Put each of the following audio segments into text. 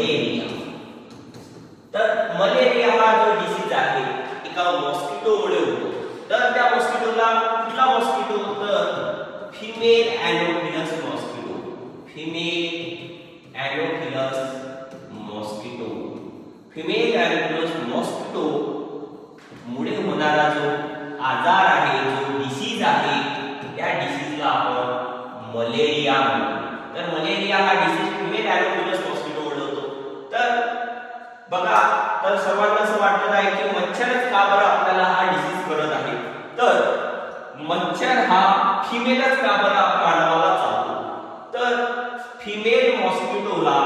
Malaria. तर malaria हा जो डिसीज आहे एका मॉस्किटोमुळे होतो। तर त्या मॉस्किटोला कुठला मॉस्किटो, तर female Anopheles mosquito, female Anopheles mosquito. Female Anopheles mosquito मुळे होणारा जो आजार आहे, जो डिसीज आहे, त्या डिसीजला आपण मलेरिया म्हणतो। तर मलेरिया हा डिसीज फिमेल एनोफिलस मॉस्किटो मुळे होतो। तर बघा, तर सर्वांना असं वाटत आहे की मच्छरच का बरं आपल्याला हा डिसीज करत आहे, तर मच्छर हा फिमेलच का बरं मानवाला चावतो, तर फिमेल मॉस्किटोला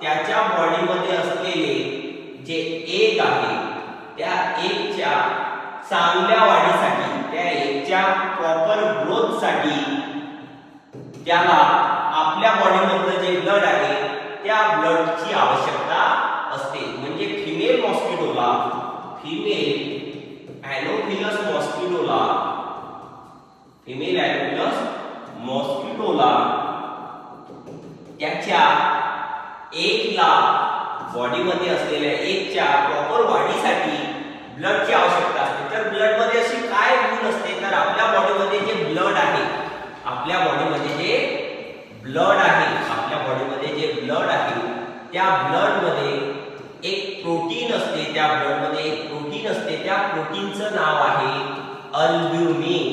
त्याच्या बॉडीमध्ये असलेले जे एग आहे त्या एगच्या चांगल्या वाढीसाठी, त्या एगच्या प्रॉपर ग्रोथ साठी त्याला आपल्या बॉडीमधलं जे ब्लड आहे त्या ब्लडची आवश्यकता असते। म्हणजे फिमेल मॉस्किटोला, फिमेल एनोफिलस मॉस्किटोला, फिमेल एनोफिलस मॉस्किटोला त्याच्या एगला, बॉडीमध्ये असलेल्या एगच्या प्रॉपर वाढीसाठी ब्लडची आवश्यकता असते। तर ब्लड मध्ये अशी काय गुण असते, तर आपल्या बॉडीमध्ये जे ब्लड आहे, आपल्या बॉडीमध्ये जे ब्लड आहे, आपल्या बॉडीमध्ये जे ब्लड आहे त्या ब्लड मध्ये एक प्रोटीन असते, त्या ब्लड मध्ये एक प्रोटीन असते, त्या प्रोटीनचं नाव आहे अल्ब्युमिन।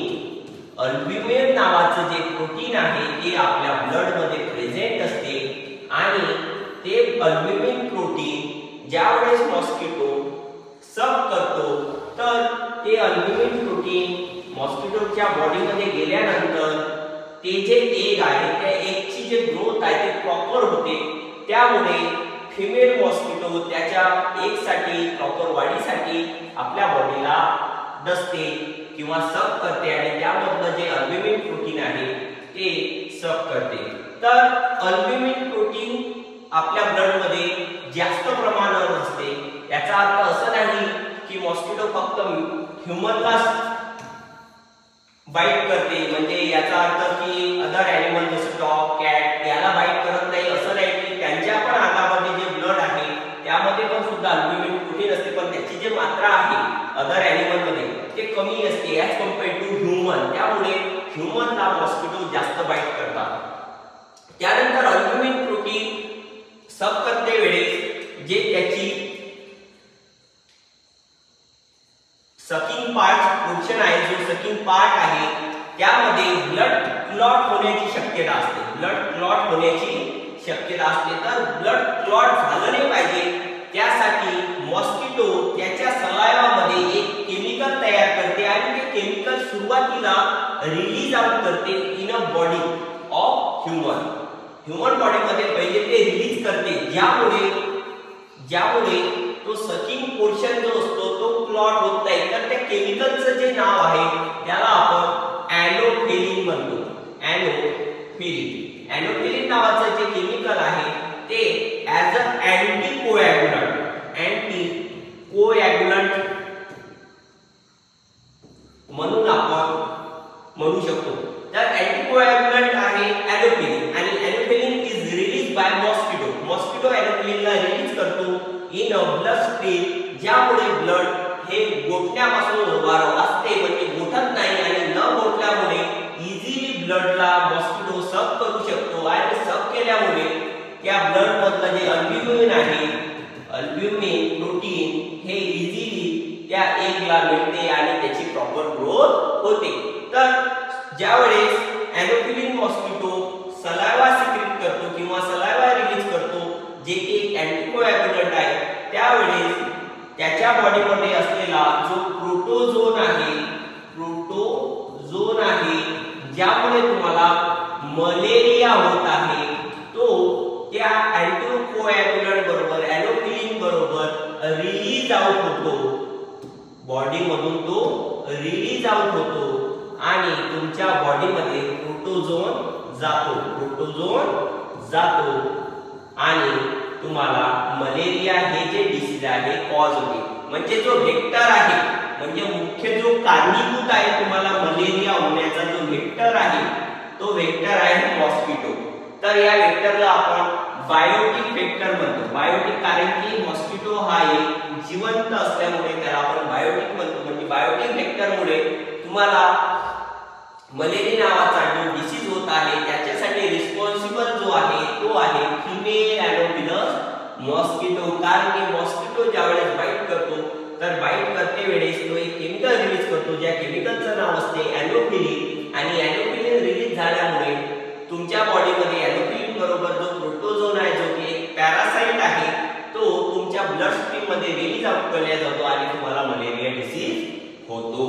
अल्ब्युमिन नावाचं जे प्रोटीन आहे ते आपल्या ब्लड मध्ये प्रेझेंट असते आणि ते अल्ब्युमिन प्रोटीन ज्यावेळेस मॉस्किटो सक करतो, तर ते अल्ब्युमिन प्रोटीन मॉस्किटोच्या बॉडीमध्ये गेल्यानंतर ते जे एग आहे त्या एगची जे ग्रोथ आहे ते प्रॉपर होते। त्यामुळे फिमेल मॉस्किटो त्याच्या एगसाठी, प्रॉपर वाढीसाठी आपल्या बॉडीला डसते किंवा सक करते आणि त्यामधलं जे अल्ब्युमिन प्रोटीन आहे ते सक करते। तर अल्ब्युमिन प्रोटीन आपल्या ब्लड मध्ये जास्त प्रमाणावर असते। याचा अर्थ असं नाही की मॉस्किटो फक्त ह्यूमनलाच बाईट करते, म्हणजे याचा अर्थ की अदर ॲनिमल जसं डॉग, कॅट याला बाईट करत नाही असं नाही, की त्यांच्या पण अंगामध्ये जे ब्लड आहे त्यामध्ये पण सुद्धा अल्ब्युमिन प्रोटीन असते, पण त्याची जी मात्रा आहे अदर ॲनिमल मध्ये ते कमी असते ॲज कम्पेअर्ड टू ह्यूमन। त्यामुळे ह्यूमनला मॉस्किटो जास्त बाईट करतात। त्यानंतर अल्ब्युमिन प्रोटीन सक करते वेळेस जे त्याची सकिंग पार्ट पोर्शन आहे, जो सकिंग पार्ट आहे त्यामध्ये ब्लड क्लॉट होण्याची शक्यता असते, ब्लड क्लॉट होण्याची शक्यता असते। तर ब्लड क्लॉट झालं नाही पाहिजे त्यासाठी मॉस्किटो त्याच्या सलायवामध्ये एक केमिकल तयार करते आणि ते केमिकल सुरुवातीला रिलीज आउट करते in a body of human. Human बॉडीमध्ये पहिले ते रिलीज करते, ज्यामुळे तो सकिंग पोर्शन जो असतो तो क्लॉट होत नाही। तर त्या केमिकलचं जे नाव आहे त्याला आपण एनोफिलिन म्हणतो, एनोफिलिन। एनोफिलिन नावाचं जे केमिकल आहे ते ॲज अ अँटीकोॲग्युलंट म्हणून आपण म्हणू शकतो। तर अँटीकोॲग्युलंट आहे एनोफिलिन आणि anopheline is release by mosquito. Mosquito एनोफिलिनला रिलीज करतो इन अ ब्लड स्ट्रीम, ज्यामुळे ब्लड हे गोठण्यापासून वाचते, म्हणजे गोठत नाही आणि न गोठल्यामुळे इझिली ब्लडला मॉस्किटो सक करू शकतो आणि सक केल्यामुळे त्या ब्लड मधलं जे अल्ब्युमिन आहे, अल्ब्युमिन प्रोटीन हे इझिली त्या एगला मिळते आणि त्याची प्रॉपर ग्रोथ होते। तर ज्यावेळेस एनोफिलिन मॉस्किटो सलाइवा सिक्रेट करतो किंवा सलाइवा रिलीज करतो जे की एक अँटीकोॲग्युलंट आहे, त्यावेळेस त्याच्या बॉडीमध्ये असलेला जो प्रोटोझोन आहे ज्यामुळे तुम्हाला मलेरिया होत आहे, तो त्या अँटीकोॲग्युलंट बरोबर, एनोफिलिन बरोबर रिलीज आउट होतो, बॉडीमधून तो रिलीज आउट होतो आणि तुमच्या बॉडीमध्ये प्रोटोझोन जातो आणि तुम्हाला मलेरिया हे जे डिसीज आहे कॉज होते। म्हणजे जो वेक्टर आहे, म्हणजे मुख्य जो कारणीभूत आहे तुम्हाला मलेरिया होण्याचा जो वेक्टर आहे तो वेक्टर आहे मॉस्किटो। तर या वेक्टरला आपण बायोटिक वेक्टर म्हणतो. बायोटिक कारण की मॉस्किटो हा एक जिवंत असल्यामुळे त्याला आपण बायोटिक म्हणतो. म्हणजे बायोटिक वेक्टरमुळे तुम्हाला मलेरिया नावाचा जो डिसीज होत आहे त्याच्यासाठी रिस्पॉन्सिबल जो आहे तो आहे फिमेल एनोफिलस मॉस्किटो. कारण की मॉस्किटो ज्यावेळेस बाईट करतो तर बाईट करते वेळेस तो एक केमिकल रिलीज करतो ज्या केमिकलचं नाव असते एनोफिलिन. आणि एनोफिलिन रिलीज झाल्यामुळे तुमच्या बॉडीमध्ये एनोफिलिन बरोबर जो प्रोटोझोन आहे जो की एक पॅरासाइट आहे तो तुमच्या ब्लड स्ट्रीम मध्ये रिलीज आउट केला जातो आणि तुम्हाला मलेरिया डिसीज होतो.